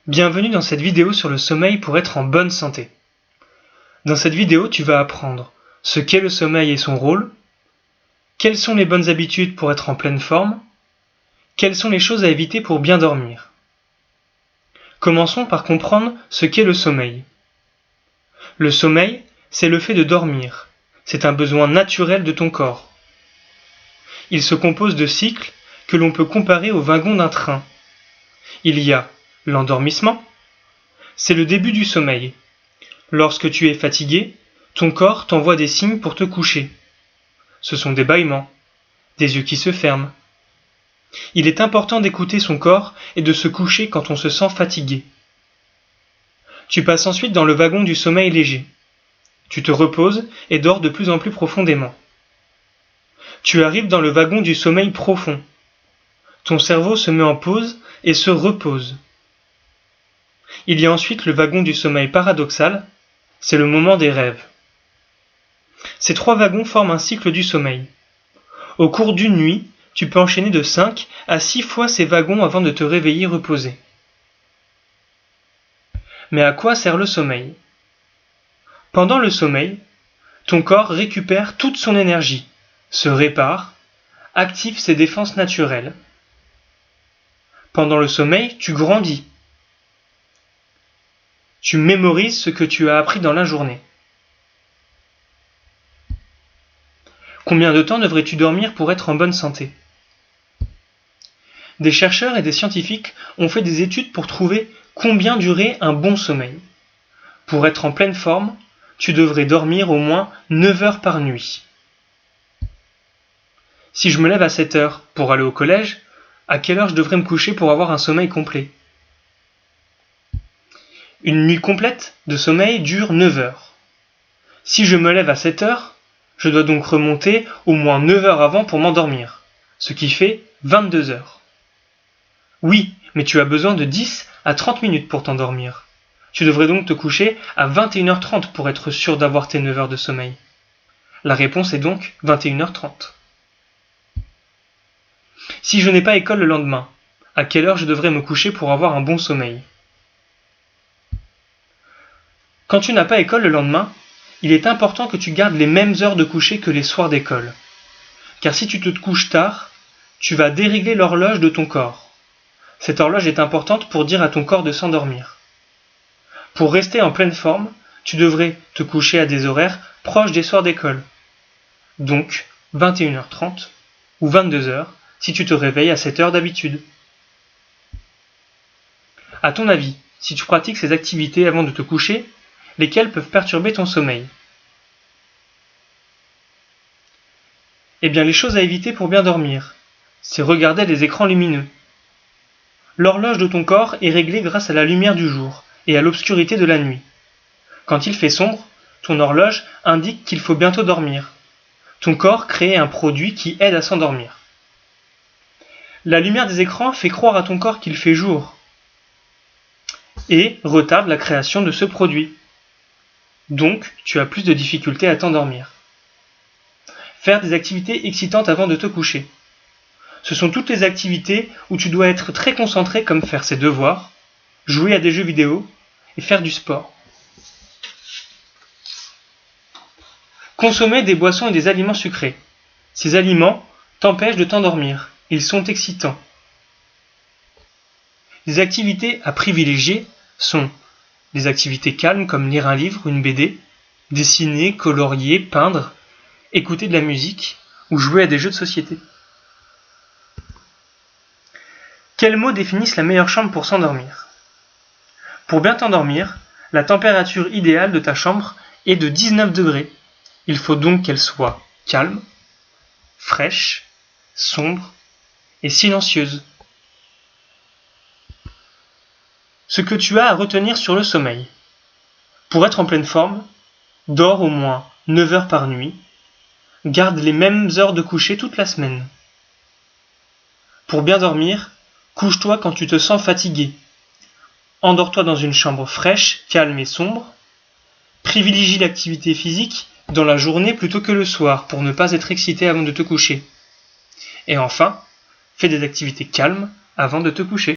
Bienvenue dans cette vidéo sur le sommeil pour être en bonne santé. Dans cette vidéo, tu vas apprendre ce qu'est le sommeil et son rôle, quelles sont les bonnes habitudes pour être en pleine forme, quelles sont les choses à éviter pour bien dormir. Commençons par comprendre ce qu'est le sommeil. Le sommeil, c'est le fait de dormir. C'est un besoin naturel de ton corps. Il se compose de cycles que l'on peut comparer aux wagons d'un train. Il y a l'endormissement, c'est le début du sommeil. Lorsque tu es fatigué, ton corps t'envoie des signes pour te coucher. Ce sont des bâillements, des yeux qui se ferment. Il est important d'écouter son corps et de se coucher quand on se sent fatigué. Tu passes ensuite dans le wagon du sommeil léger. Tu te reposes et dors de plus en plus profondément. Tu arrives dans le wagon du sommeil profond. Ton cerveau se met en pause et se repose. Il y a ensuite le wagon du sommeil paradoxal, c'est le moment des rêves. Ces trois wagons forment un cycle du sommeil. Au cours d'une nuit, tu peux enchaîner de 5 à 6 fois ces wagons avant de te réveiller reposé. Mais à quoi sert le sommeil ? Pendant le sommeil, ton corps récupère toute son énergie, se répare, active ses défenses naturelles. Pendant le sommeil, tu grandis. Tu mémorises ce que tu as appris dans la journée. Combien de temps devrais-tu dormir pour être en bonne santé ? Des chercheurs et des scientifiques ont fait des études pour trouver combien durait un bon sommeil. Pour être en pleine forme, tu devrais dormir au moins 9 heures par nuit. Si je me lève à 7 heures pour aller au collège, à quelle heure je devrais me coucher pour avoir un sommeil complet ? Une nuit complète de sommeil dure 9 heures. Si je me lève à 7 heures, je dois donc remonter au moins 9 heures avant pour m'endormir, ce qui fait 22 heures. Oui, mais tu as besoin de 10 à 30 minutes pour t'endormir. Tu devrais donc te coucher à 21h30 pour être sûr d'avoir tes 9 heures de sommeil. La réponse est donc 21h30. Si je n'ai pas école le lendemain, à quelle heure je devrais me coucher pour avoir un bon sommeil ? Quand tu n'as pas école le lendemain, il est important que tu gardes les mêmes heures de coucher que les soirs d'école. Car si tu te couches tard, tu vas dérégler l'horloge de ton corps. Cette horloge est importante pour dire à ton corps de s'endormir. Pour rester en pleine forme, tu devrais te coucher à des horaires proches des soirs d'école. Donc 21h30 ou 22h si tu te réveilles à cette heure d'habitude. À ton avis, si tu pratiques ces activités avant de te coucher, lesquelles peuvent perturber ton sommeil ? Eh bien, les choses à éviter pour bien dormir, c'est regarder les écrans lumineux. L'horloge de ton corps est réglée grâce à la lumière du jour et à l'obscurité de la nuit. Quand il fait sombre, ton horloge indique qu'il faut bientôt dormir. Ton corps crée un produit qui aide à s'endormir. La lumière des écrans fait croire à ton corps qu'il fait jour et retarde la création de ce produit. Donc, tu as plus de difficultés à t'endormir. Faire des activités excitantes avant de te coucher. Ce sont toutes les activités où tu dois être très concentré comme faire ses devoirs, jouer à des jeux vidéo et faire du sport. Consommer des boissons et des aliments sucrés. Ces aliments t'empêchent de t'endormir. Ils sont excitants. Les activités à privilégier sont des activités calmes comme lire un livre, une BD, dessiner, colorier, peindre, écouter de la musique ou jouer à des jeux de société. Quels mots définissent la meilleure chambre pour s'endormir ? Pour bien t'endormir, la température idéale de ta chambre est de 19 degrés. Il faut donc qu'elle soit calme, fraîche, sombre et silencieuse. Ce que tu as à retenir sur le sommeil. Pour être en pleine forme, dors au moins 9 heures par nuit. Garde les mêmes heures de coucher toute la semaine. Pour bien dormir, couche-toi quand tu te sens fatigué. Endors-toi dans une chambre fraîche, calme et sombre. Privilégie l'activité physique dans la journée plutôt que le soir pour ne pas être excité avant de te coucher. Et enfin, fais des activités calmes avant de te coucher.